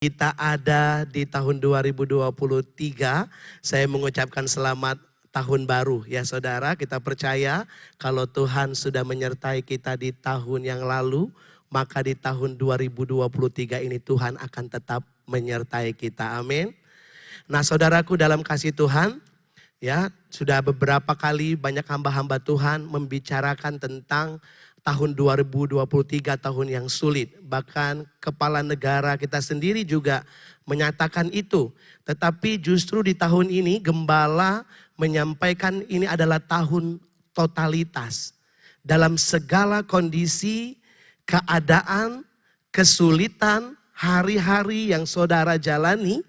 Kita ada di tahun 2023, saya mengucapkan selamat tahun baru ya saudara. Kita percaya kalau Tuhan sudah menyertai kita di tahun yang lalu, maka di tahun 2023 ini Tuhan akan tetap menyertai kita. Amin. Nah saudaraku dalam kasih Tuhan, ya sudah beberapa kali banyak hamba-hamba Tuhan membicarakan tentang tahun 2023 tahun yang sulit. Bahkan kepala negara kita sendiri juga menyatakan itu. Tetapi justru di tahun ini gembala menyampaikan ini adalah tahun totalitas. Dalam segala kondisi, keadaan, kesulitan, hari-hari yang saudara jalani,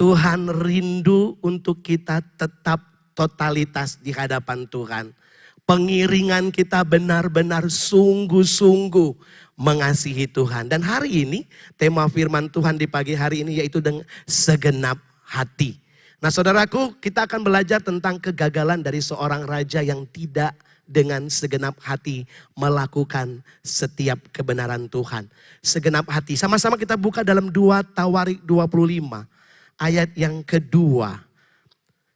Tuhan rindu untuk kita tetap totalitas di hadapan Tuhan. Pengiringan kita benar-benar sungguh-sungguh mengasihi Tuhan. Dan hari ini tema firman Tuhan di pagi hari ini yaitu dengan segenap hati. Nah saudaraku, kita akan belajar tentang kegagalan dari seorang raja yang tidak dengan segenap hati melakukan setiap kebenaran Tuhan. Segenap hati. Sama-sama kita buka dalam 2 Tawarik 25 ayat yang kedua.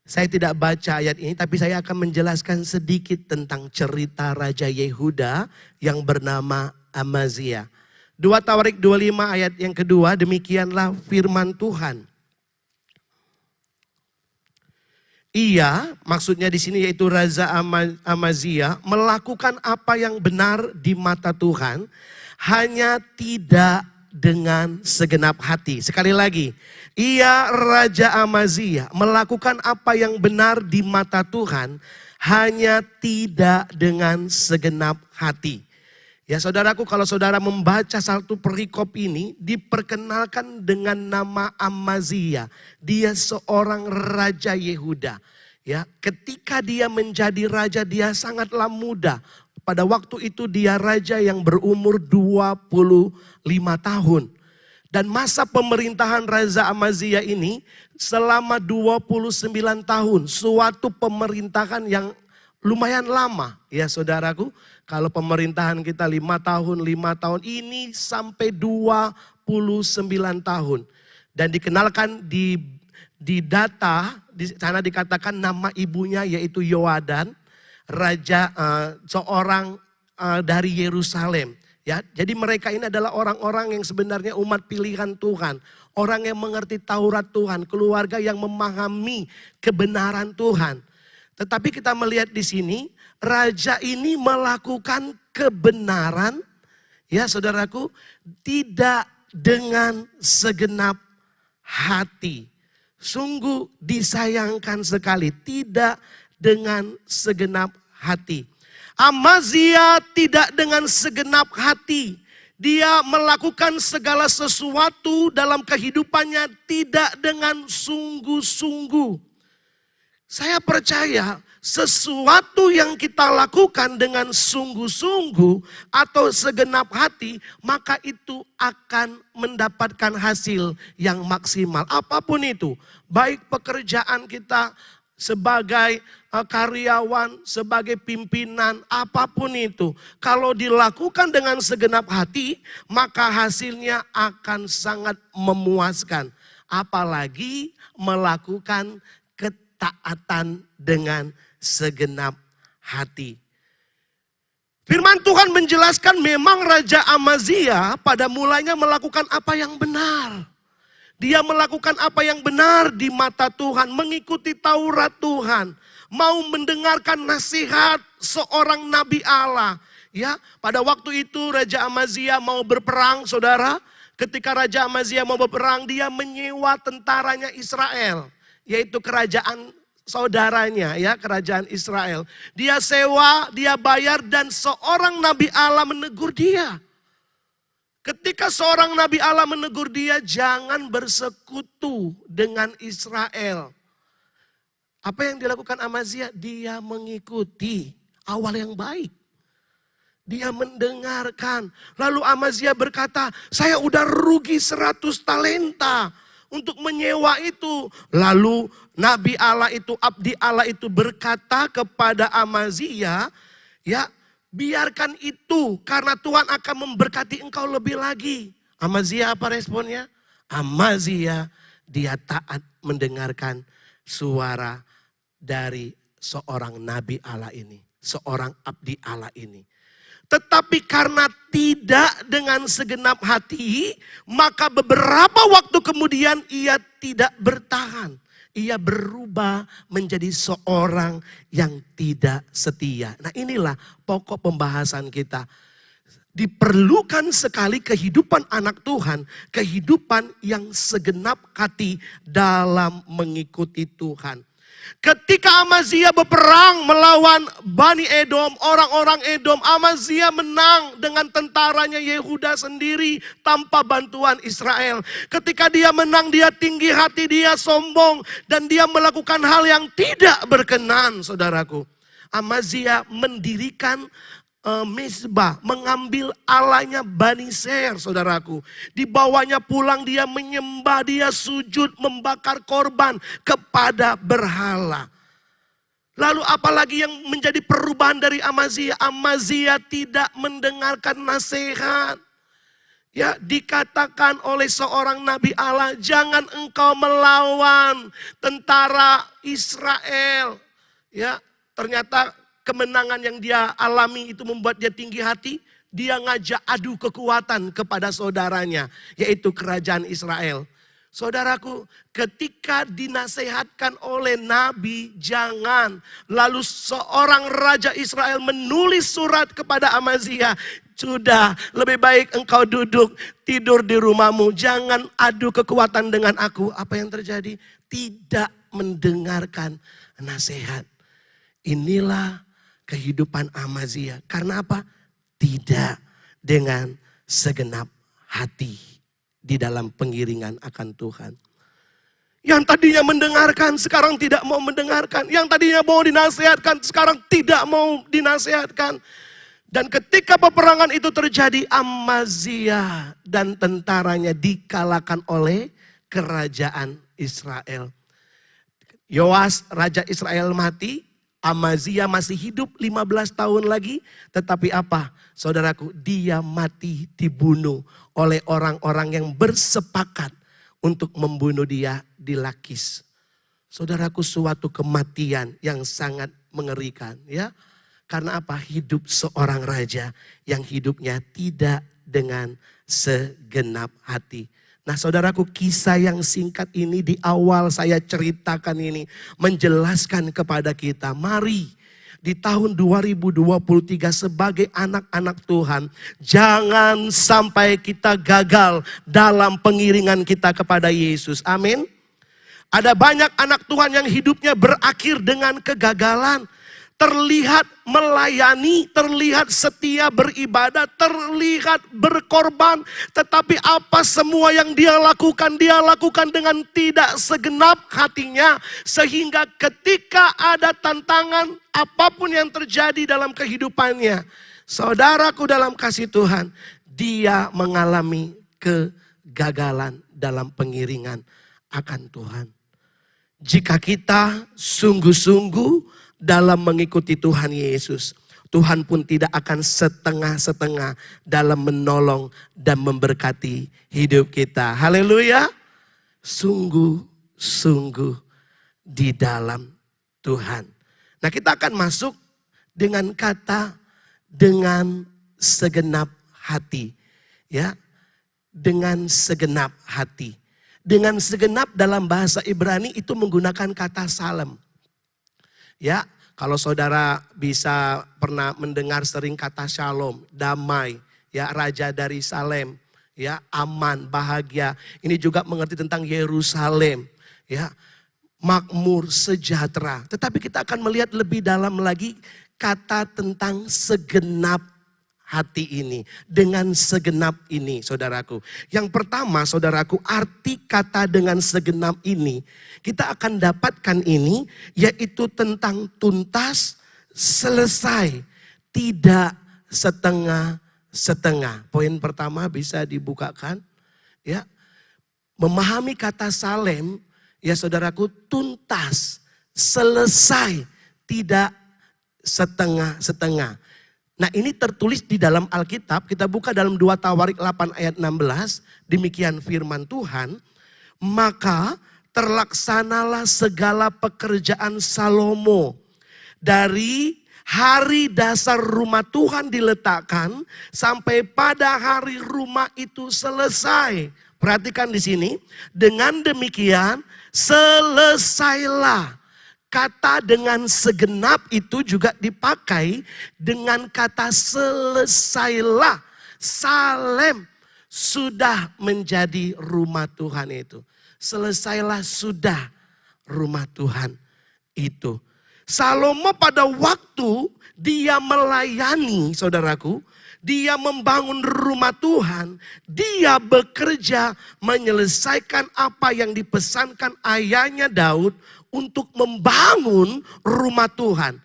Saya tidak baca ayat ini, tapi saya akan menjelaskan sedikit tentang cerita Raja Yehuda yang bernama Amazia. 2 Tawarik 25 ayat yang kedua, demikianlah firman Tuhan. Ia, maksudnya di sini yaitu Raja Amazia, melakukan apa yang benar di mata Tuhan, hanya tidak dengan segenap hati. Sekali lagi, ia Raja Amazia melakukan apa yang benar di mata Tuhan, hanya tidak dengan segenap hati. Ya saudaraku, kalau saudara membaca satu perikop ini, diperkenalkan dengan nama Amazia. Dia seorang Raja Yehuda. Ya, ketika dia menjadi raja, dia sangatlah muda. Pada waktu itu dia raja yang berumur 25 tahun. Dan masa pemerintahan Raja Amazia ini selama 29 tahun. Suatu pemerintahan yang lumayan lama. Ya saudaraku, kalau pemerintahan kita 5 tahun, ini sampai 29 tahun. Dan dikenalkan di data, di sana dikatakan nama ibunya yaitu Yoadan. Raja seorang dari Yerusalem. Ya, jadi mereka ini adalah orang-orang yang sebenarnya umat pilihan Tuhan. Orang yang mengerti Taurat Tuhan, keluarga yang memahami kebenaran Tuhan. Tetapi kita melihat di sini, raja ini melakukan kebenaran, ya saudaraku, tidak dengan segenap hati. Sungguh disayangkan sekali, tidak dengan segenap hati. Amazia tidak dengan segenap hati. Dia melakukan segala sesuatu dalam kehidupannya tidak dengan sungguh-sungguh. Saya percaya sesuatu yang kita lakukan dengan sungguh-sungguh atau segenap hati, maka itu akan mendapatkan hasil yang maksimal. Apapun itu, baik pekerjaan kita sebagai karyawan, sebagai pimpinan, apapun itu. Kalau dilakukan dengan segenap hati, maka hasilnya akan sangat memuaskan. Apalagi melakukan ketaatan dengan segenap hati. Firman Tuhan menjelaskan memang Raja Amazia pada mulanya melakukan apa yang benar. Dia melakukan apa yang benar di mata Tuhan, mengikuti Taurat Tuhan, mau mendengarkan nasihat seorang nabi Allah. Ya, pada waktu itu Raja Amazia mau berperang, saudara. Ketika Raja Amazia mau berperang, dia menyewa tentaranya Israel, yaitu kerajaan saudaranya, ya, kerajaan Israel. Dia sewa, dia bayar, dan seorang nabi Allah menegur dia. Ketika seorang nabi Allah menegur dia, jangan bersekutu dengan Israel. Apa yang dilakukan Amazia? Dia mengikuti awal yang baik. Dia mendengarkan. Lalu Amazia berkata, saya udah rugi 100 talenta untuk menyewa itu. Lalu nabi Allah itu, abdi Allah itu berkata kepada Amazia, ya, biarkan itu karena Tuhan akan memberkati engkau lebih lagi. Amazia apa responnya? Amazia dia taat mendengarkan suara dari seorang nabi Allah ini, seorang abdi Allah ini. Tetapi karena tidak dengan segenap hati, maka beberapa waktu kemudian ia tidak bertahan. Ia berubah menjadi seorang yang tidak setia. Nah, inilah pokok pembahasan kita. Diperlukan sekali kehidupan anak Tuhan, kehidupan yang segenap hati dalam mengikuti Tuhan. Ketika Amazia berperang melawan Bani Edom, orang-orang Edom, Amazia menang dengan tentaranya Yehuda sendiri tanpa bantuan Israel. Ketika dia menang, dia tinggi hati, dia sombong, dan dia melakukan hal yang tidak berkenan, saudaraku. Amazia mendirikan Mezbah, mengambil alanya Bani Seir, saudaraku. Dibawanya pulang, dia menyembah, dia sujud, membakar korban kepada berhala. Lalu apalagi yang menjadi perubahan dari Amazia? Amazia tidak mendengarkan nasihat. Ya, dikatakan oleh seorang nabi Allah, jangan engkau melawan tentara Israel. Ya, ternyata kemenangan yang dia alami itu membuat dia tinggi hati. Dia ngajak adu kekuatan kepada saudaranya, yaitu kerajaan Israel. Saudaraku, ketika dinasehatkan oleh nabi, jangan. Lalu seorang raja Israel menulis surat kepada Amazia. Sudah, lebih baik engkau duduk, tidur di rumahmu. Jangan adu kekuatan dengan aku. Apa yang terjadi? Tidak mendengarkan nasihat. Inilah kehidupan Amazia. Karena apa? Tidak dengan segenap hati di dalam pengiringan akan Tuhan. Yang tadinya mendengarkan, sekarang tidak mau mendengarkan. Yang tadinya mau dinasihatkan, sekarang tidak mau dinasihatkan. Dan ketika peperangan itu terjadi, Amazia dan tentaranya dikalahkan oleh kerajaan Israel. Yoas, raja Israel mati. Amazia masih hidup 15 tahun lagi. Tetapi apa? Saudaraku, dia mati dibunuh oleh orang-orang yang bersepakat untuk membunuh dia di Lakis. Saudaraku, suatu kematian yang sangat mengerikan, ya. Karena apa? Hidup seorang raja yang hidupnya tidak dengan segenap hati. Nah, saudaraku, kisah yang singkat ini di awal saya ceritakan ini menjelaskan kepada kita, mari di tahun 2023 sebagai anak-anak Tuhan, jangan sampai kita gagal dalam pengiringan kita kepada Yesus. Amin. Ada banyak anak Tuhan yang hidupnya berakhir dengan kegagalan. Terlihat melayani, terlihat setia beribadah, terlihat berkorban. Tetapi apa semua yang dia lakukan dengan tidak segenap hatinya. Sehingga ketika ada tantangan, apapun yang terjadi dalam kehidupannya, saudaraku dalam kasih Tuhan, dia mengalami kegagalan dalam pengiringan akan Tuhan. Jika kita sungguh-sungguh dalam mengikuti Tuhan Yesus, Tuhan pun tidak akan setengah-setengah dalam menolong dan memberkati hidup kita. Haleluya. Sungguh-sungguh di dalam Tuhan. Nah, kita akan masuk dengan kata dengan segenap hati. Ya, dengan segenap hati. Dengan segenap dalam bahasa Ibrani itu menggunakan kata salem. Ya, kalau saudara bisa pernah mendengar sering kata shalom, damai, ya, raja dari Salem, ya, aman, bahagia. Ini juga mengerti tentang Yerusalem, ya, makmur, sejahtera. Tetapi kita akan melihat lebih dalam lagi kata tentang segenap hati ini, dengan segenap ini, saudaraku. Yang pertama, saudaraku, arti kata dengan segenap ini, kita akan dapatkan ini, yaitu tentang tuntas, selesai, tidak setengah-setengah. Poin pertama bisa dibukakan, ya. Memahami kata salem, ya saudaraku, tuntas, selesai, tidak setengah-setengah. Nah ini tertulis di dalam Alkitab, kita buka dalam 2 Tawarik 8 ayat 16, demikian firman Tuhan, maka terlaksanalah segala pekerjaan Salomo dari hari dasar rumah Tuhan diletakkan sampai pada hari rumah itu selesai. Perhatikan di sini, dengan demikian selesailah. Kata dengan segenap itu juga dipakai dengan kata selesailah. Salem sudah menjadi rumah Tuhan itu. Selesailah sudah rumah Tuhan itu. Salomo pada waktu dia melayani, saudaraku, dia membangun rumah Tuhan, dia bekerja menyelesaikan apa yang dipesankan ayahnya Daud untuk membangun rumah Tuhan.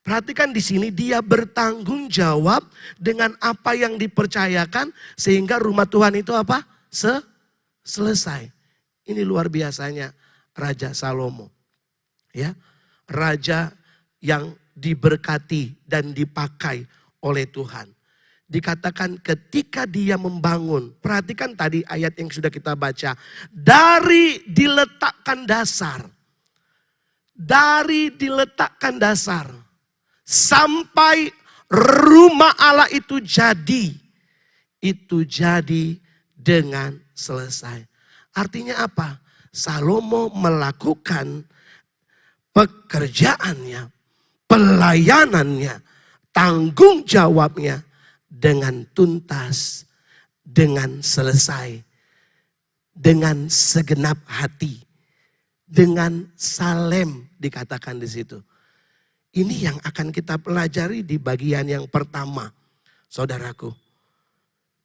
Perhatikan di sini dia bertanggung jawab dengan apa yang dipercayakan sehingga rumah Tuhan itu apa? Selesai. Ini luar biasanya Raja Salomo. Ya, raja yang diberkati dan dipakai oleh Tuhan. Dikatakan ketika dia membangun, perhatikan tadi ayat yang sudah kita baca, dari diletakkan dasar. Dari diletakkan dasar sampai rumah Allah itu jadi dengan selesai. Artinya apa? Salomo melakukan pekerjaannya, pelayanannya, tanggung jawabnya dengan tuntas, dengan selesai, dengan segenap hati, dengan salem dikatakan di situ. Ini yang akan kita pelajari di bagian yang pertama, saudaraku.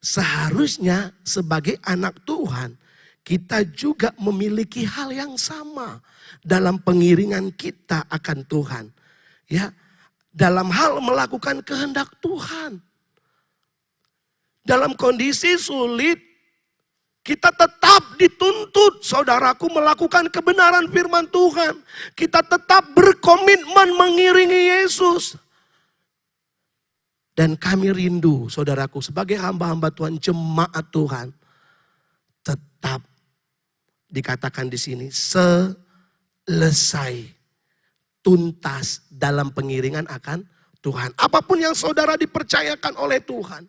Seharusnya sebagai anak Tuhan, kita juga memiliki hal yang sama dalam pengiringan kita akan Tuhan. Ya, dalam hal melakukan kehendak Tuhan. Dalam kondisi sulit, kita tetap dituntut, saudaraku, melakukan kebenaran firman Tuhan. Kita tetap berkomitmen mengiringi Yesus. Dan kami rindu, saudaraku, sebagai hamba-hamba Tuhan, jemaat Tuhan, tetap dikatakan di sini selesai, tuntas dalam pengiringan akan Tuhan. Apapun yang saudara dipercayakan oleh Tuhan.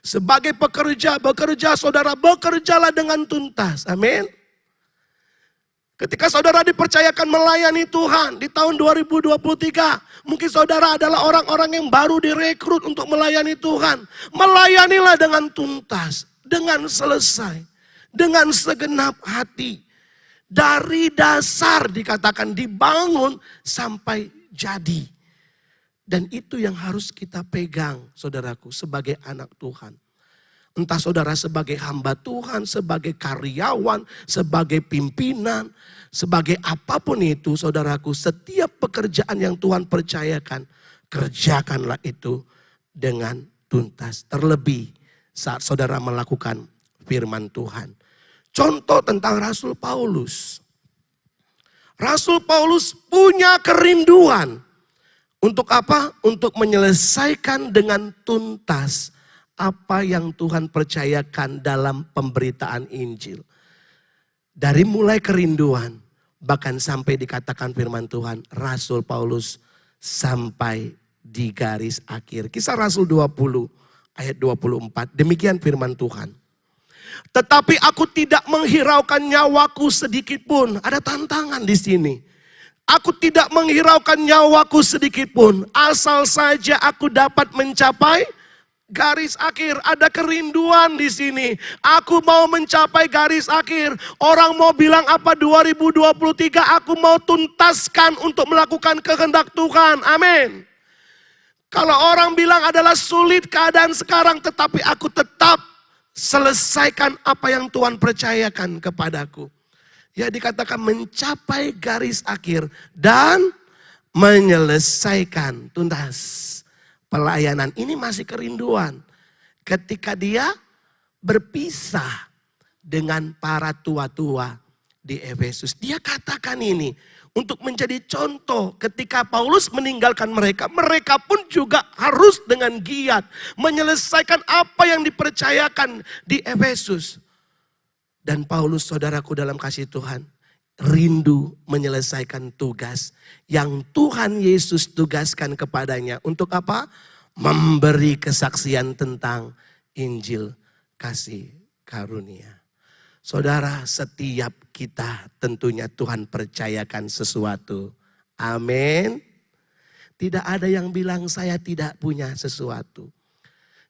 Sebagai bekerja, saudara bekerjalah dengan tuntas. Amin. Ketika saudara dipercayakan melayani Tuhan di tahun 2023. Mungkin saudara adalah orang-orang yang baru direkrut untuk melayani Tuhan. Melayanilah dengan tuntas, dengan selesai, dengan segenap hati. Dari dasar dikatakan dibangun sampai jadi. Dan itu yang harus kita pegang, saudaraku, sebagai anak Tuhan. Entah saudara sebagai hamba Tuhan, sebagai karyawan, sebagai pimpinan, sebagai apapun itu, saudaraku, setiap pekerjaan yang Tuhan percayakan, kerjakanlah itu dengan tuntas. Terlebih saat saudara melakukan firman Tuhan. Contoh tentang Rasul Paulus. Rasul Paulus punya kerinduan. Untuk apa? Untuk menyelesaikan dengan tuntas apa yang Tuhan percayakan dalam pemberitaan Injil. Dari mulai kerinduan, bahkan sampai dikatakan firman Tuhan, Rasul Paulus sampai di garis akhir. Kisah Rasul 20 ayat 24, demikian firman Tuhan. Tetapi aku tidak menghiraukan nyawaku sedikit pun. Ada tantangan di sini. Aku tidak menghiraukan nyawaku sedikit pun. Asal saja aku dapat mencapai garis akhir. Ada kerinduan di sini. Aku mau mencapai garis akhir. Orang mau bilang apa 2023. Aku mau tuntaskan untuk melakukan kehendak Tuhan. Amin. Kalau orang bilang adalah sulit keadaan sekarang. Tetapi aku tetap selesaikan apa yang Tuhan percayakan kepadaku. Ya, dikatakan mencapai garis akhir dan menyelesaikan tuntas pelayanan. Ini masih kerinduan. Ketika dia berpisah dengan para tua-tua di Efesus. Dia katakan ini untuk menjadi contoh ketika Paulus meninggalkan mereka. Mereka pun juga harus dengan giat menyelesaikan apa yang dipercayakan di Efesus. Dan Paulus, saudaraku dalam kasih Tuhan, rindu menyelesaikan tugas yang Tuhan Yesus tugaskan kepadanya. Untuk apa? Memberi kesaksian tentang Injil kasih karunia. Saudara, setiap kita tentunya Tuhan percayakan sesuatu. Amin. Tidak ada yang bilang saya tidak punya sesuatu.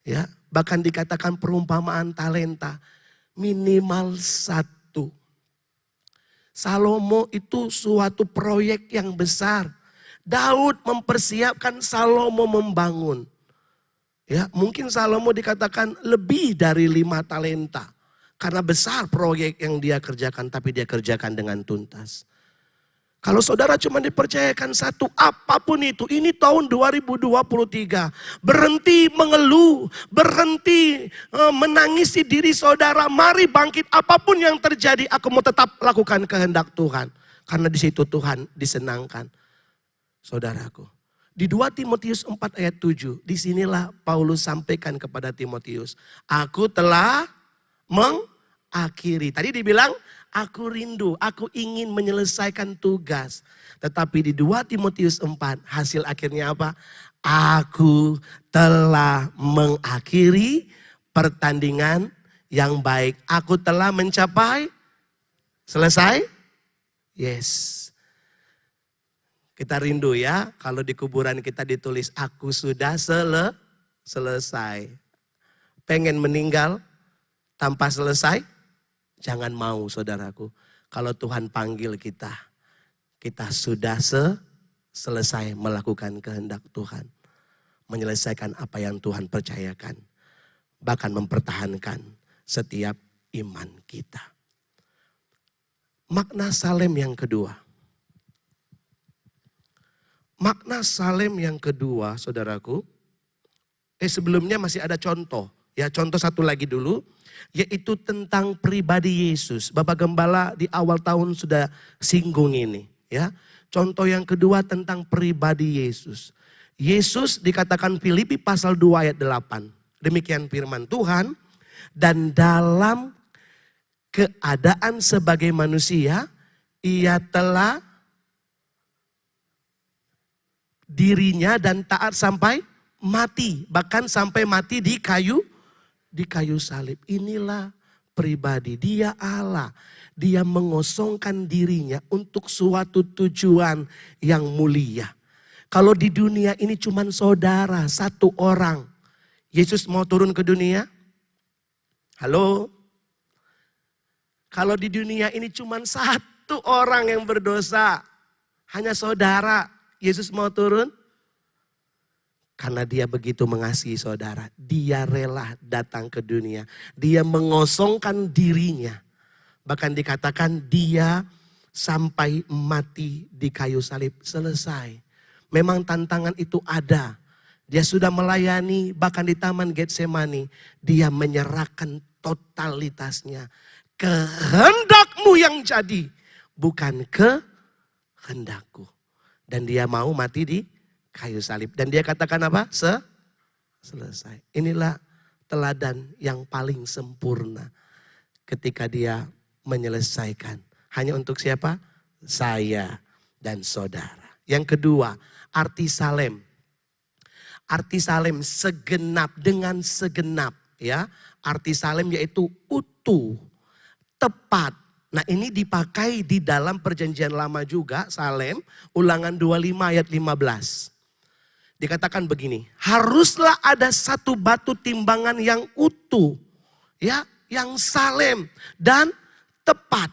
Ya, bahkan dikatakan perumpamaan talenta minimal 1. Salomo itu suatu proyek yang besar. Daud mempersiapkan, Salomo membangun. Ya, mungkin Salomo dikatakan lebih dari 5 talenta. Karena besar proyek yang dia kerjakan, tapi dia kerjakan dengan tuntas. Kalau saudara cuma dipercayakan 1, apapun itu, ini tahun 2023. Berhenti mengeluh, berhenti menangisi diri saudara. Mari bangkit, apapun yang terjadi, aku mau tetap lakukan kehendak Tuhan. Karena di situ Tuhan disenangkan. Saudaraku, di 2 Timotius 4 ayat 7, disinilah Paulus sampaikan kepada Timotius, aku telah mengakhiri. Tadi dibilang, aku rindu, aku ingin menyelesaikan tugas. Tetapi di 2 Timotius 4, hasil akhirnya apa? Aku telah mengakhiri pertandingan yang baik. Aku telah mencapai, selesai? Yes. Kita rindu ya, kalau di kuburan kita ditulis, aku sudah selesai. Pengen meninggal tanpa selesai? Jangan mau saudaraku. Kalau Tuhan panggil kita, kita sudah selesai melakukan kehendak Tuhan. Menyelesaikan apa yang Tuhan percayakan. Bahkan mempertahankan setiap iman kita. Makna salem yang kedua. Makna salem yang kedua saudaraku. Sebelumnya masih ada contoh. Ya, contoh satu lagi dulu, yaitu tentang pribadi Yesus. Bapak Gembala di awal tahun sudah singgung ini. Ya, contoh yang kedua tentang pribadi Yesus. Yesus dikatakan Filipi pasal 2 ayat 8. Demikian firman Tuhan. Dan dalam keadaan sebagai manusia, ia telah dirinya dan taat sampai mati. Bahkan sampai mati di kayu salib. Inilah pribadi, dia Allah. Dia mengosongkan dirinya untuk suatu tujuan yang mulia. Kalau di dunia ini cuma saudara, 1 orang. Yesus mau turun ke dunia? Halo? Kalau di dunia ini cuma 1 orang yang berdosa. Hanya saudara, Yesus mau turun? Karena dia begitu mengasihi saudara. Dia rela datang ke dunia. Dia mengosongkan dirinya. Bahkan dikatakan dia sampai mati di kayu salib. Selesai. Memang tantangan itu ada. Dia sudah melayani bahkan di Taman Getsemani. Dia menyerahkan totalitasnya. Kehendakmu yang jadi. Bukan kehendakku. Dan dia mau mati di kayu salib. Dan dia katakan apa? Selesai. Inilah teladan yang paling sempurna. Ketika dia menyelesaikan. Hanya untuk siapa? Saya dan saudara. Yang kedua, arti salem. Arti salem segenap, dengan segenap. Ya, arti salem yaitu utuh, tepat. Nah, ini dipakai di dalam perjanjian lama juga, salem. Ulangan 25 ayat 15. Dikatakan begini, haruslah ada 1 batu timbangan yang utuh, ya, yang salem dan tepat.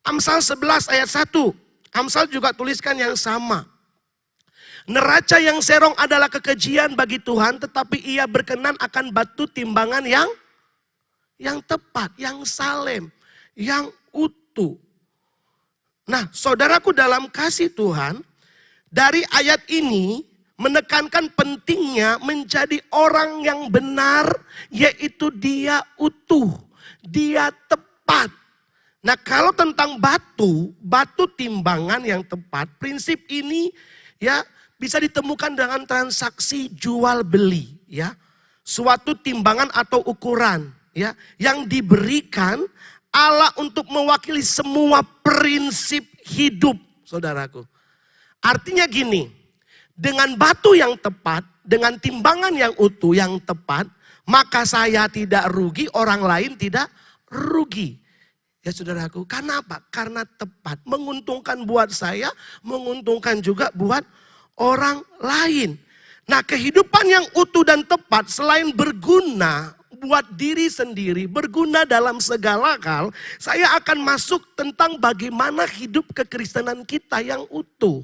Amsal 11 ayat 1, Amsal juga tuliskan yang sama. Neraca yang serong adalah kekejian bagi Tuhan, tetapi ia berkenan akan batu timbangan yang tepat, yang salem, yang utuh. Nah, saudaraku dalam kasih Tuhan, dari ayat ini menekankan pentingnya menjadi orang yang benar, yaitu dia utuh, dia tepat. Nah, kalau tentang batu timbangan yang tepat, prinsip ini ya bisa ditemukan dengan transaksi jual beli ya. Suatu timbangan atau ukuran ya yang diberikan Allah untuk mewakili semua prinsip hidup, saudaraku. Artinya gini, dengan batu yang tepat, dengan timbangan yang utuh yang tepat, maka saya tidak rugi, orang lain tidak rugi. Ya saudaraku, karena apa? Karena tepat, menguntungkan buat saya, menguntungkan juga buat orang lain. Nah, kehidupan yang utuh dan tepat selain berguna buat diri sendiri, berguna dalam segala hal, saya akan masuk tentang bagaimana hidup kekristenan kita yang utuh.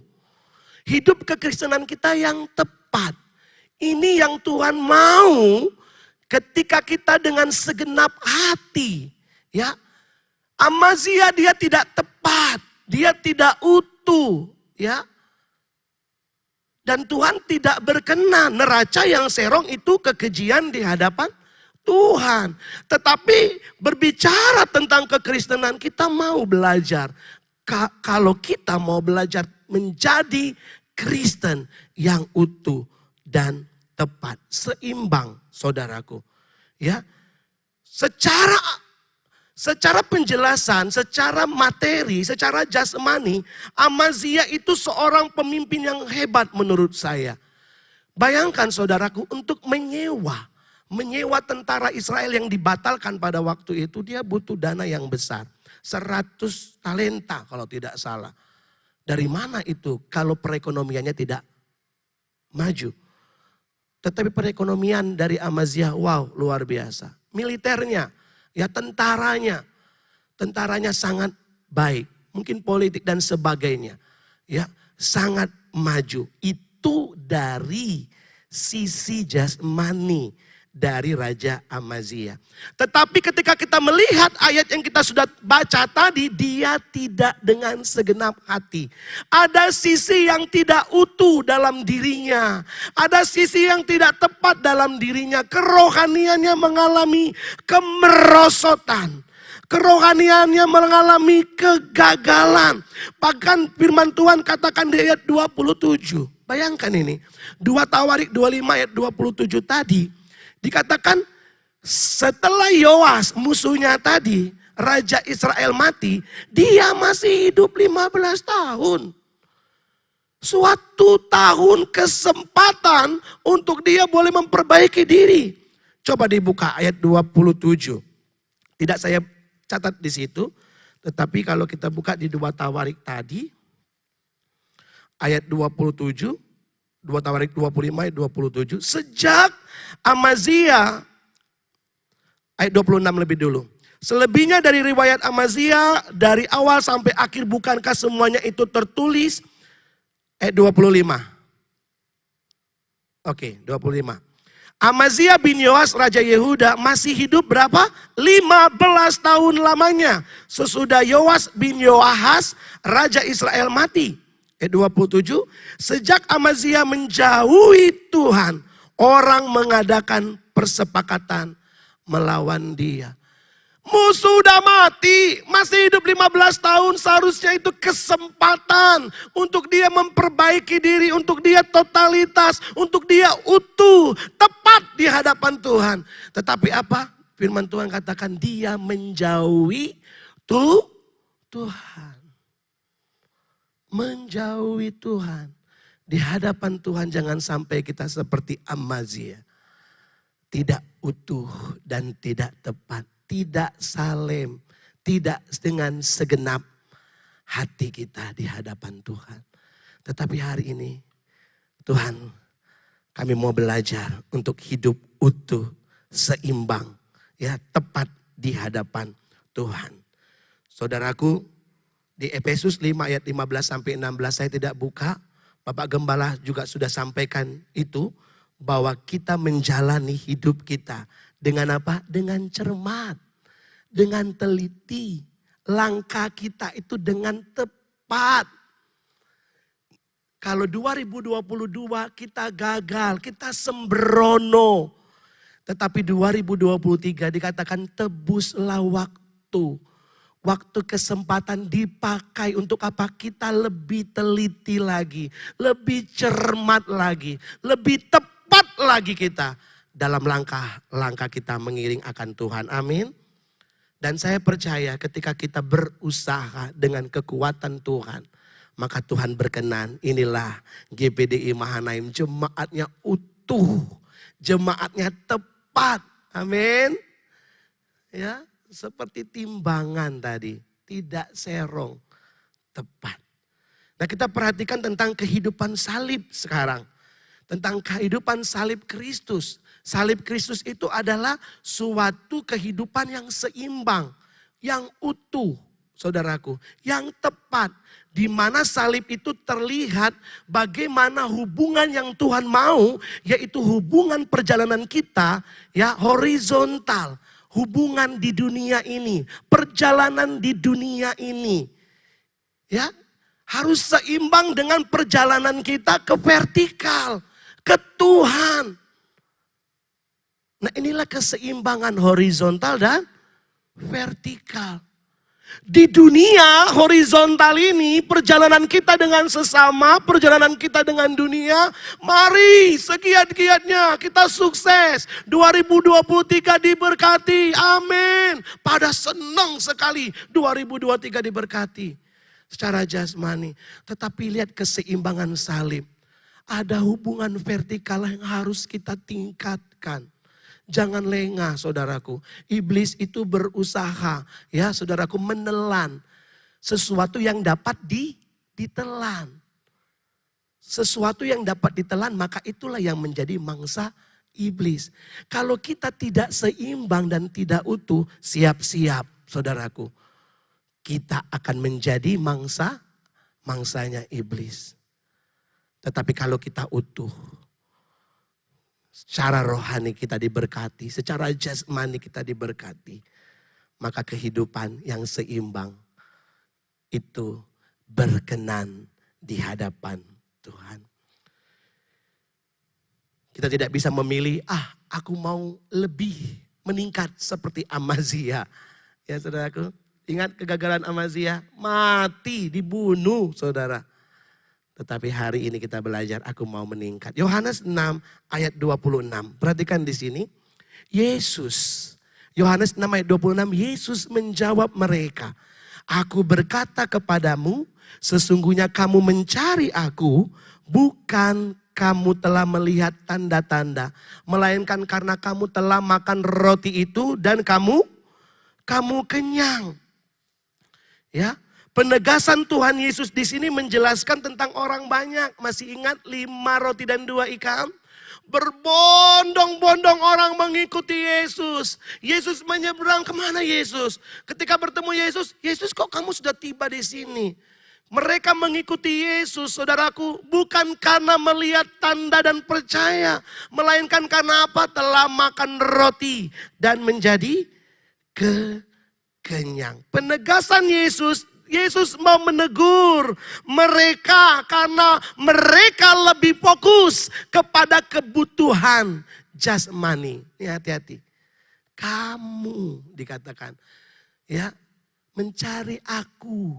Hidup kekristenan kita yang tepat. Ini yang Tuhan mau ketika kita dengan segenap hati. Ya, Amazia dia tidak tepat, dia tidak utuh. Ya, dan Tuhan tidak berkenan. Neraca yang serong itu kekejian di hadapan Tuhan. Tetapi berbicara tentang kekristenan, kita mau belajar. Kalau kita mau belajar menjadi Kristen yang utuh dan tepat. Seimbang, saudaraku. Ya, Secara penjelasan, secara materi, secara jasmani, Amazia itu seorang pemimpin yang hebat menurut saya. Bayangkan saudaraku, untuk menyewa tentara Israel yang dibatalkan pada waktu itu, dia butuh dana yang besar. 100 talenta kalau tidak salah. Dari mana itu kalau perekonomiannya tidak maju? Tetapi perekonomian dari Amazia, wow, luar biasa. Militernya, ya tentaranya sangat baik. Mungkin politik dan sebagainya. Ya, sangat maju. Itu dari sisi jasmani dari Raja Amazia. Tetapi ketika kita melihat ayat yang kita sudah baca tadi, dia tidak dengan segenap hati. Ada sisi yang tidak utuh dalam dirinya. Ada sisi yang tidak tepat dalam dirinya. Kerohaniannya mengalami kemerosotan. Kerohaniannya mengalami kegagalan. Bahkan firman Tuhan katakan di ayat 27. Bayangkan ini. 2 Tawarik 25 ayat 27 tadi. Dikatakan setelah Yoas musuhnya tadi, Raja Israel mati, dia masih hidup 15 tahun. Suatu tahun kesempatan untuk dia boleh memperbaiki diri. Coba dibuka ayat 27. Tidak saya catat di situ, tetapi kalau kita buka di 2 Tawarik tadi, ayat 27, 2 Tawarik 25 ayat 27. Sejak Amazia, ayat 26 lebih dulu. Selebihnya dari riwayat Amazia, dari awal sampai akhir bukankah semuanya itu tertulis? Ayat 25. Oke, 25. Amazia bin Yoas Raja Yehuda masih hidup berapa? 15 tahun lamanya. Sesudah Yoas bin Yoahas Raja Israel mati. Ayat 27, sejak Amazia menjauhi Tuhan, orang mengadakan persepakatan melawan dia. Musuh udah mati, masih hidup 15 tahun, seharusnya itu kesempatan untuk dia memperbaiki diri, untuk dia totalitas, untuk dia utuh, tepat di hadapan Tuhan. Tetapi apa? Firman Tuhan katakan dia menjauhi Tuhan. Menjauhi Tuhan. Di hadapan Tuhan jangan sampai kita seperti Amazia. Tidak utuh dan tidak tepat. Tidak salem. Tidak dengan segenap hati kita di hadapan Tuhan. Tetapi hari ini Tuhan, kami mau belajar untuk hidup utuh, seimbang, ya, tepat di hadapan Tuhan. Saudaraku, di Efesus 5 ayat 15 sampai 16 saya tidak buka. Bapak Gembala juga sudah sampaikan itu. Bahwa kita menjalani hidup kita. Dengan apa? Dengan cermat. Dengan teliti. Langkah kita itu dengan tepat. Kalau 2022 kita gagal, kita sembrono. Tetapi 2023 dikatakan tebuslah waktu. Waktu kesempatan dipakai untuk apa? Kita lebih teliti lagi, lebih cermat lagi, lebih tepat lagi kita dalam langkah-langkah kita mengiring akan Tuhan. Amin. Dan saya percaya ketika kita berusaha dengan kekuatan Tuhan, maka Tuhan berkenan. Inilah GPDI Mahanaim, jemaatnya utuh, jemaatnya tepat. Amin. Ya. Seperti timbangan tadi, tidak serong, tepat. Nah, kita perhatikan tentang kehidupan salib sekarang. Tentang kehidupan salib Kristus. Salib Kristus itu adalah suatu kehidupan yang seimbang, yang utuh, saudaraku, yang tepat. Di mana salib itu terlihat bagaimana hubungan yang Tuhan mau, yaitu hubungan perjalanan kita ya horizontal. Hubungan di dunia ini, perjalanan di dunia ini, ya harus seimbang dengan perjalanan kita ke vertikal, ke Tuhan. Nah, inilah keseimbangan horizontal dan vertikal. Di dunia horizontal ini, perjalanan kita dengan sesama, perjalanan kita dengan dunia, mari segiat-giatnya kita sukses. 2023 diberkati, amin. Pada senang sekali 2023 diberkati secara jasmani. Tetapi lihat keseimbangan salib. Ada hubungan vertikal yang harus kita tingkatkan. Jangan lengah saudaraku. Iblis itu berusaha ya saudaraku menelan sesuatu yang dapat ditelan. Sesuatu yang dapat ditelan maka itulah yang menjadi mangsa iblis. Kalau kita tidak seimbang dan tidak utuh, siap-siap saudaraku. Kita akan menjadi mangsanya iblis. Tetapi kalau kita utuh, secara rohani kita diberkati, secara jasmani kita diberkati. Maka kehidupan yang seimbang itu berkenan di hadapan Tuhan. Kita tidak bisa memilih, aku mau lebih meningkat seperti Amazia. Ya saudaraku, ingat kegagalan Amazia, mati, dibunuh saudara. Tetapi hari ini kita belajar, aku mau meningkat. Yohanes 6 ayat 26. Perhatikan di sini. Yohanes 6 ayat 26, Yesus menjawab mereka. Aku berkata kepadamu, sesungguhnya kamu mencari aku, bukan kamu telah melihat tanda-tanda. Melainkan karena kamu telah makan roti itu dan kamu kenyang. Ya. Penegasan Tuhan Yesus di sini menjelaskan tentang orang banyak. Masih ingat 5 roti dan 2 ikan? Berbondong-bondong orang mengikuti Yesus. Yesus menyeberang, kemana Yesus? Ketika bertemu Yesus, Yesus kok kamu sudah tiba di sini? Mereka mengikuti Yesus, saudaraku, bukan karena melihat tanda dan percaya. Melainkan karena apa? Telah makan roti dan menjadi kenyang. Penegasan Yesus mau menegur mereka karena mereka lebih fokus kepada kebutuhan jasmani. Ini hati-hati. Kamu dikatakan ya mencari aku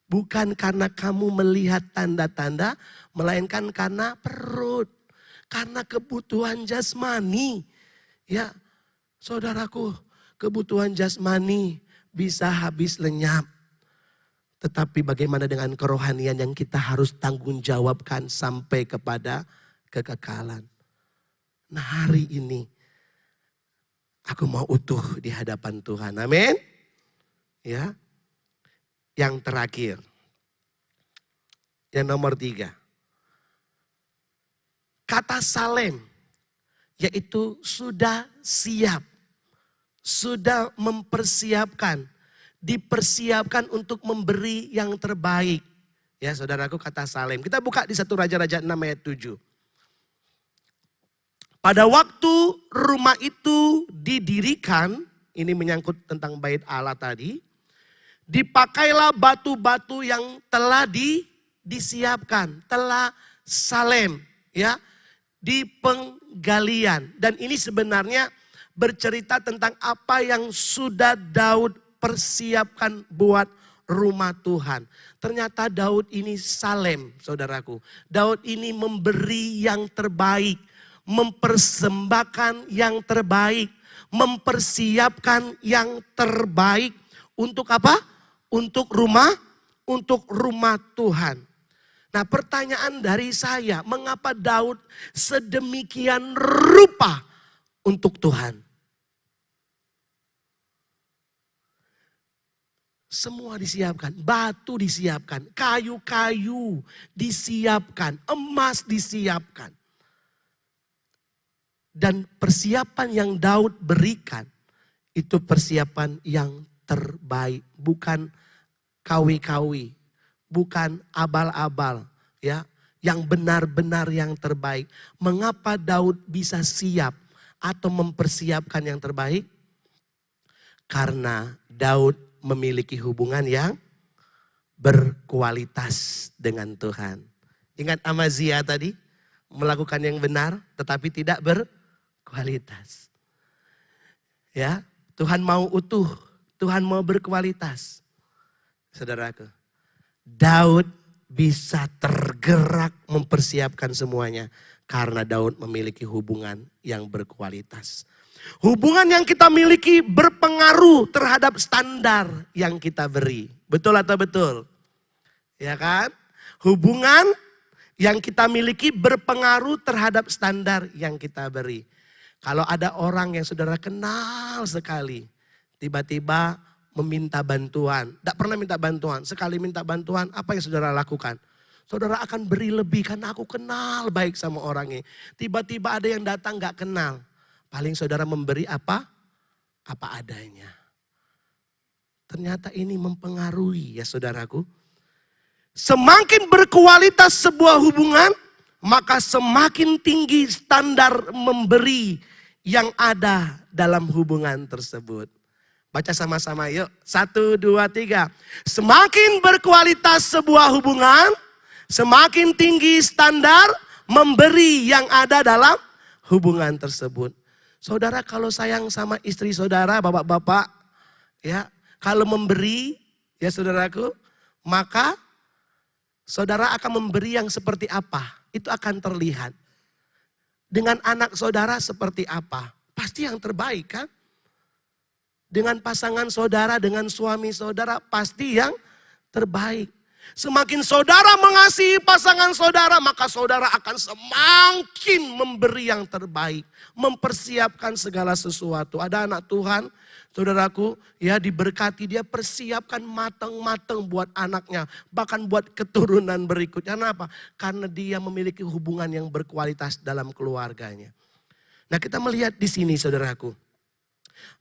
bukan karena kamu melihat tanda-tanda, melainkan karena perut, karena kebutuhan jasmani. Ya, saudaraku, kebutuhan jasmani bisa habis lenyap. Tetapi bagaimana dengan kerohanian yang kita harus tanggung jawabkan sampai kepada kekekalan. Nah, hari ini aku mau utuh di hadapan Tuhan. Amin. Ya. Yang terakhir. Yang nomor 3. Kata salem, yaitu sudah siap. Sudah mempersiapkan. Dipersiapkan untuk memberi yang terbaik. Ya saudaraku, kata salem. Kita buka di 1 Raja-Raja 6 ayat 7. Pada waktu rumah itu didirikan, ini menyangkut tentang bait Allah tadi. Dipakailah batu-batu yang telah disiapkan, telah salem, ya, di penggalian. Dan ini sebenarnya bercerita tentang apa yang sudah Daud mempersiapkan buat rumah Tuhan. Ternyata Daud ini salem, saudaraku. Daud ini memberi yang terbaik, mempersembahkan yang terbaik, mempersiapkan yang terbaik untuk apa? Untuk rumah Tuhan. Nah, pertanyaan dari saya, mengapa Daud sedemikian rupa untuk Tuhan? Semua disiapkan, batu disiapkan, kayu-kayu disiapkan, emas disiapkan. Dan persiapan yang Daud berikan, itu persiapan yang terbaik. Bukan kawi-kawi, bukan abal-abal, ya, yang benar-benar yang terbaik. Mengapa Daud bisa siap atau mempersiapkan yang terbaik? Karena Daud memiliki hubungan yang berkualitas dengan Tuhan. Ingat Amazia tadi, melakukan yang benar tetapi tidak berkualitas. Ya, Tuhan mau utuh, Tuhan mau berkualitas. Saudaraku, Daud bisa tergerak mempersiapkan semuanya karena Daud memiliki hubungan yang berkualitas. Hubungan yang kita miliki berpengaruh terhadap standar yang kita beri. Betul atau betul? Ya kan? Hubungan yang kita miliki berpengaruh terhadap standar yang kita beri. Kalau ada orang yang saudara kenal sekali, tiba-tiba meminta bantuan. Tidak pernah minta bantuan, sekali minta bantuan, apa yang saudara lakukan? Saudara akan beri lebih karena aku kenal baik sama orangnya. Tiba-tiba ada yang datang gak kenal. Paling saudara memberi apa? Apa adanya. Ternyata ini mempengaruhi ya saudaraku. Semakin berkualitas sebuah hubungan, maka semakin tinggi standar memberi yang ada dalam hubungan tersebut. Baca sama-sama yuk. 1, 2, 3. Semakin berkualitas sebuah hubungan, semakin tinggi standar memberi yang ada dalam hubungan tersebut. Saudara kalau sayang sama istri saudara, bapak-bapak, ya, kalau memberi, ya saudaraku, maka saudara akan memberi yang seperti apa? Itu akan terlihat. Dengan anak saudara seperti apa? Pasti yang terbaik kan? Dengan pasangan saudara, dengan suami saudara, pasti yang terbaik. Semakin saudara mengasihi pasangan saudara, maka saudara akan semakin memberi yang terbaik. Mempersiapkan segala sesuatu. Ada anak Tuhan, saudaraku, ya diberkati, dia persiapkan matang-matang buat anaknya. Bahkan buat keturunan berikutnya. Kenapa? Karena dia memiliki hubungan yang berkualitas dalam keluarganya. Nah, kita melihat di sini saudaraku.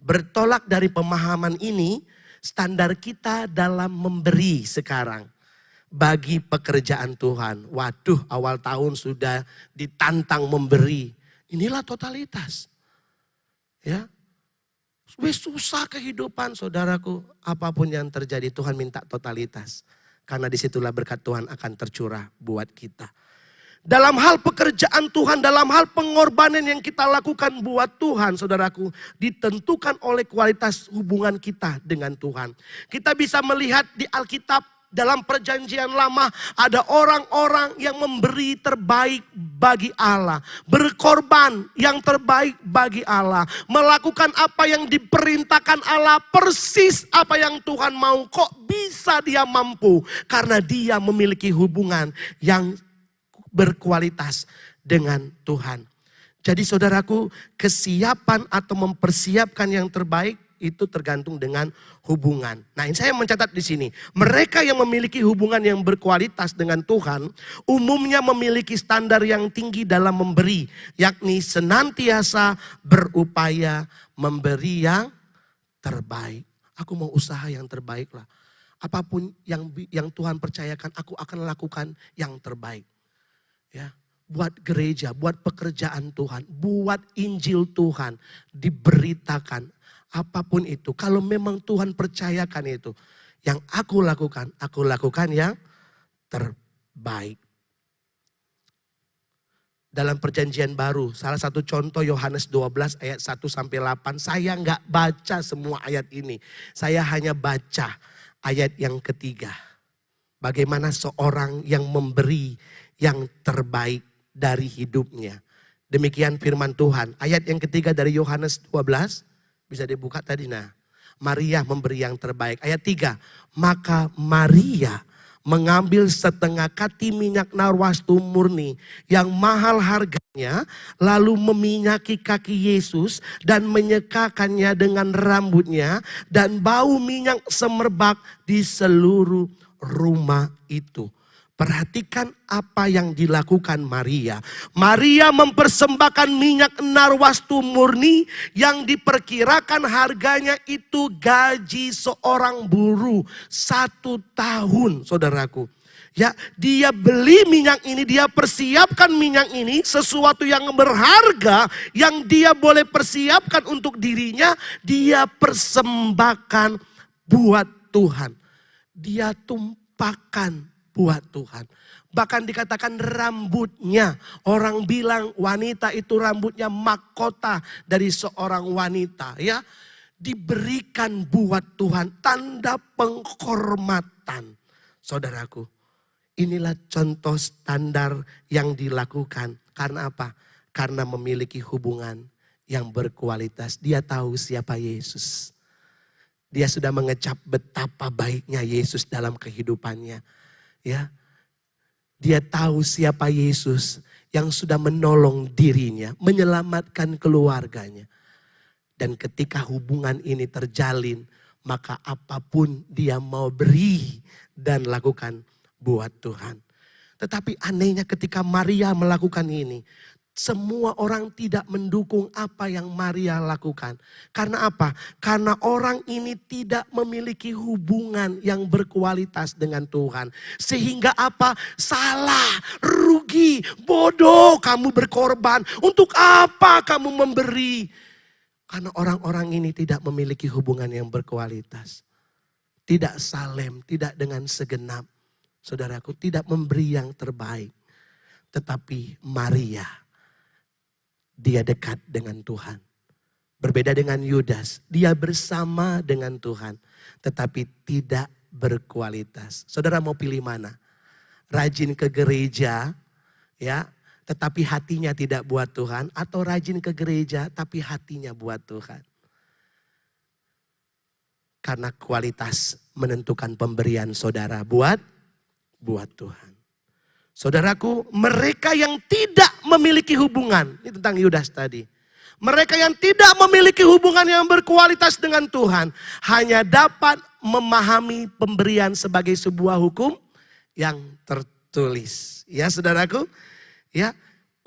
Bertolak dari pemahaman ini, standar kita dalam memberi sekarang. Bagi pekerjaan Tuhan. Waduh, awal tahun sudah ditantang memberi. Inilah totalitas. Ya. Susah kehidupan saudaraku. Apapun yang terjadi Tuhan minta totalitas. Karena disitulah berkat Tuhan akan tercurah buat kita. Dalam hal pekerjaan Tuhan, dalam hal pengorbanan yang kita lakukan buat Tuhan, saudaraku, ditentukan oleh kualitas hubungan kita dengan Tuhan. Kita bisa melihat di Alkitab, dalam perjanjian lama ada orang-orang yang memberi terbaik bagi Allah. Berkorban yang terbaik bagi Allah. Melakukan apa yang diperintahkan Allah, persis apa yang Tuhan mau. Kok bisa dia mampu? Karena dia memiliki hubungan yang berkualitas dengan Tuhan. Jadi saudaraku, kesiapan atau mempersiapkan yang terbaik itu tergantung dengan hubungan. Nah, ini saya mencatat di sini. Mereka yang memiliki hubungan yang berkualitas dengan Tuhan, umumnya memiliki standar yang tinggi dalam memberi, yakni senantiasa berupaya memberi yang terbaik. Aku mau usaha yang terbaik lah. Apapun yang Tuhan percayakan, aku akan lakukan yang terbaik. Ya. Buat gereja, buat pekerjaan Tuhan, buat Injil Tuhan diberitakan. Apapun itu, kalau memang Tuhan percayakan itu, yang aku lakukan yang terbaik. dalam perjanjian baru. Salah satu contoh Yohanes 12 ayat 1-8. Saya nggak baca semua ayat ini. Saya hanya baca ayat yang ketiga. Bagaimana seorang yang memberi yang terbaik dari hidupnya. Demikian firman Tuhan. Ayat yang ketiga dari Yohanes 12. Bisa dibuka tadi. Nah, Maria memberi yang terbaik. Ayat 3. Maka Maria mengambil setengah kati minyak narwastu murni yang mahal harganya, lalu meminyaki kaki Yesus dan menyekakannya dengan rambutnya, dan bau minyak semerbak di seluruh rumah itu. Perhatikan apa yang dilakukan Maria. Maria mempersembahkan minyak narwastu murni yang diperkirakan harganya itu gaji seorang buruh 1 tahun, saudaraku. Ya, dia beli minyak ini, dia persiapkan minyak ini, sesuatu yang berharga yang dia boleh persiapkan untuk dirinya, dia persembahkan buat Tuhan. Dia tumpahkan buat Tuhan. Bahkan dikatakan rambutnya. Orang bilang wanita itu rambutnya mahkota dari seorang wanita. Ya, diberikan buat Tuhan, tanda penghormatan. Saudaraku, inilah contoh standar yang dilakukan. Karena apa? Karena memiliki hubungan yang berkualitas. Dia tahu siapa Yesus. Dia sudah mengecap betapa baiknya Yesus dalam kehidupannya. Ya, dia tahu siapa Yesus yang sudah menolong dirinya, menyelamatkan keluarganya. Dan ketika hubungan ini terjalin, maka apapun dia mau beri dan lakukan buat Tuhan. Tetapi anehnya ketika Maria melakukan ini, semua orang tidak mendukung apa yang Maria lakukan. Karena apa? Karena orang ini tidak memiliki hubungan yang berkualitas dengan Tuhan. Sehingga apa? Salah, rugi, bodoh kamu berkorban. Untuk apa kamu memberi? Karena orang-orang ini tidak memiliki hubungan yang berkualitas. Tidak salem, tidak dengan segenap. Saudaraku, tidak memberi yang terbaik. Tetapi Maria, dia dekat dengan Tuhan. Berbeda dengan Yudas, dia bersama dengan Tuhan. Tetapi tidak berkualitas. Saudara mau pilih mana? Rajin ke gereja, ya, tetapi hatinya tidak buat Tuhan. Atau rajin ke gereja, tapi hatinya buat Tuhan. Karena kualitas menentukan pemberian saudara buat Tuhan. Saudaraku, mereka yang tidak memiliki hubungan, ini tentang Yudas tadi. Mereka yang tidak memiliki hubungan yang berkualitas dengan Tuhan, hanya dapat memahami pemberian sebagai sebuah hukum yang tertulis. Ya saudaraku, ya,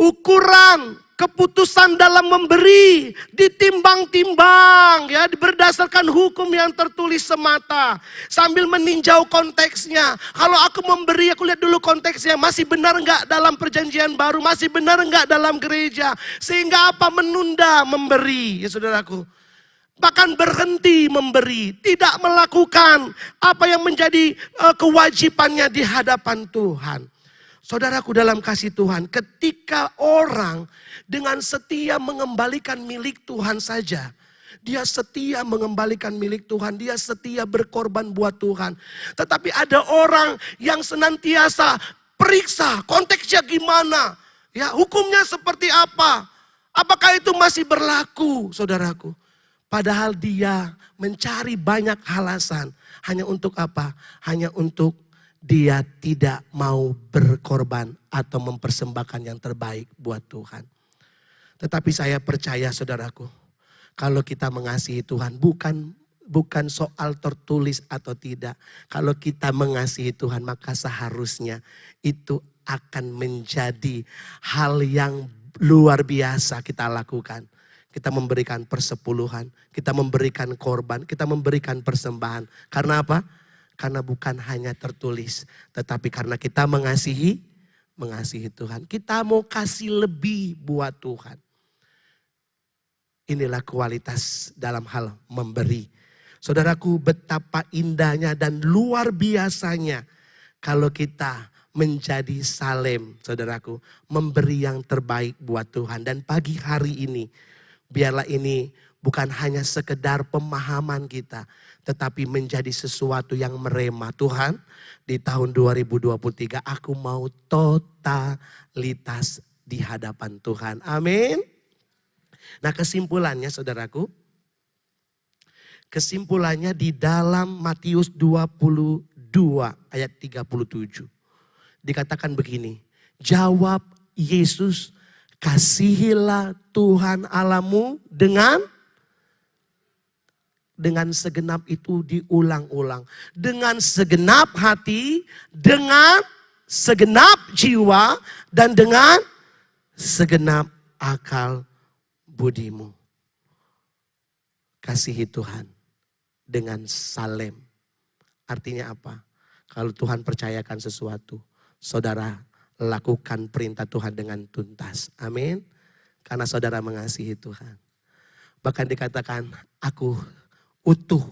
ukuran keputusan dalam memberi ditimbang-timbang, ya, berdasarkan hukum yang tertulis semata, sambil meninjau konteksnya. Kalau aku memberi, aku lihat dulu konteksnya, masih benar enggak dalam perjanjian baru, masih benar enggak dalam gereja, sehingga apa? Menunda memberi, ya saudaraku. Bahkan berhenti memberi, tidak melakukan apa yang menjadi kewajibannya di hadapan Tuhan. Saudaraku dalam kasih Tuhan, ketika orang dengan setia mengembalikan milik Tuhan saja, dia setia mengembalikan milik Tuhan, dia setia berkorban buat Tuhan. Tetapi ada orang yang senantiasa periksa konteksnya gimana, ya, hukumnya seperti apa, apakah itu masih berlaku, saudaraku. Padahal dia mencari banyak alasan, hanya untuk apa? Hanya untuk dia tidak mau berkorban atau mempersembahkan yang terbaik buat Tuhan. Tetapi saya percaya saudaraku, kalau kita mengasihi Tuhan bukan soal tertulis atau tidak. Kalau kita mengasihi Tuhan, maka seharusnya itu akan menjadi hal yang luar biasa kita lakukan. Kita memberikan persepuluhan, kita memberikan korban, kita memberikan persembahan. Karena apa? Karena bukan hanya tertulis, tetapi karena kita mengasihi Tuhan. Kita mau kasih lebih buat Tuhan. Inilah kualitas dalam hal memberi. Saudaraku, betapa indahnya dan luar biasanya kalau kita menjadi salem, saudaraku. Memberi yang terbaik buat Tuhan. Dan pagi hari ini, biarlah ini bukan hanya sekedar pemahaman kita, tetapi menjadi sesuatu yang merema. Tuhan, di tahun 2023 aku mau totalitas di hadapan Tuhan. Amin. Nah, kesimpulannya saudaraku, kesimpulannya di dalam Matius 22 ayat 37. Dikatakan begini, jawab Yesus, kasihilah Tuhan Allahmu dengan segenap itu diulang-ulang. Dengan segenap hati, dengan segenap jiwa, dan dengan segenap akal budimu. Kasihi Tuhan dengan salem. Artinya apa? Kalau Tuhan percayakan sesuatu, saudara lakukan perintah Tuhan dengan tuntas. Amin. Karena saudara mengasihi Tuhan. Bahkan dikatakan, aku utuh,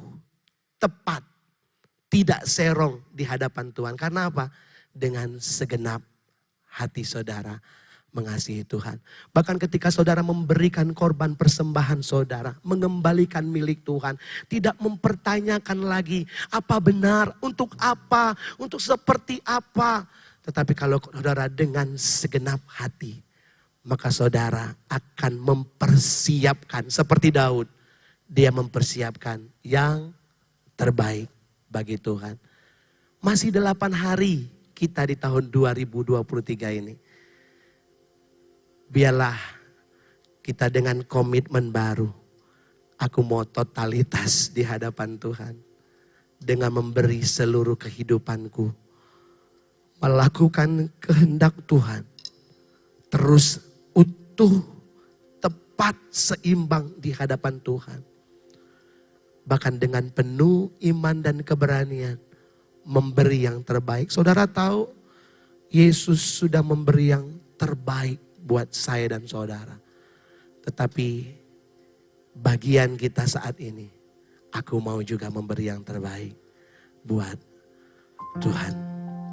tepat, tidak serong di hadapan Tuhan. Karena apa? Dengan segenap hati saudara mengasihi Tuhan. Bahkan ketika saudara memberikan korban persembahan saudara, mengembalikan milik Tuhan, tidak mempertanyakan lagi apa benar, untuk apa, untuk seperti apa. Tetapi kalau saudara dengan segenap hati, maka saudara akan mempersiapkan seperti Daud. Dia mempersiapkan yang terbaik bagi Tuhan. Masih 8 hari kita di tahun 2023 ini. Biarlah kita dengan komitmen baru. Aku mau totalitas di hadapan Tuhan. Dengan memberi seluruh kehidupanku. Melakukan kehendak Tuhan. Terus utuh, tepat, seimbang di hadapan Tuhan. Bahkan dengan penuh iman dan keberanian. Memberi yang terbaik. Saudara tahu, Yesus sudah memberi yang terbaik buat saya dan saudara. Tetapi bagian kita saat ini, aku mau juga memberi yang terbaik buat Tuhan.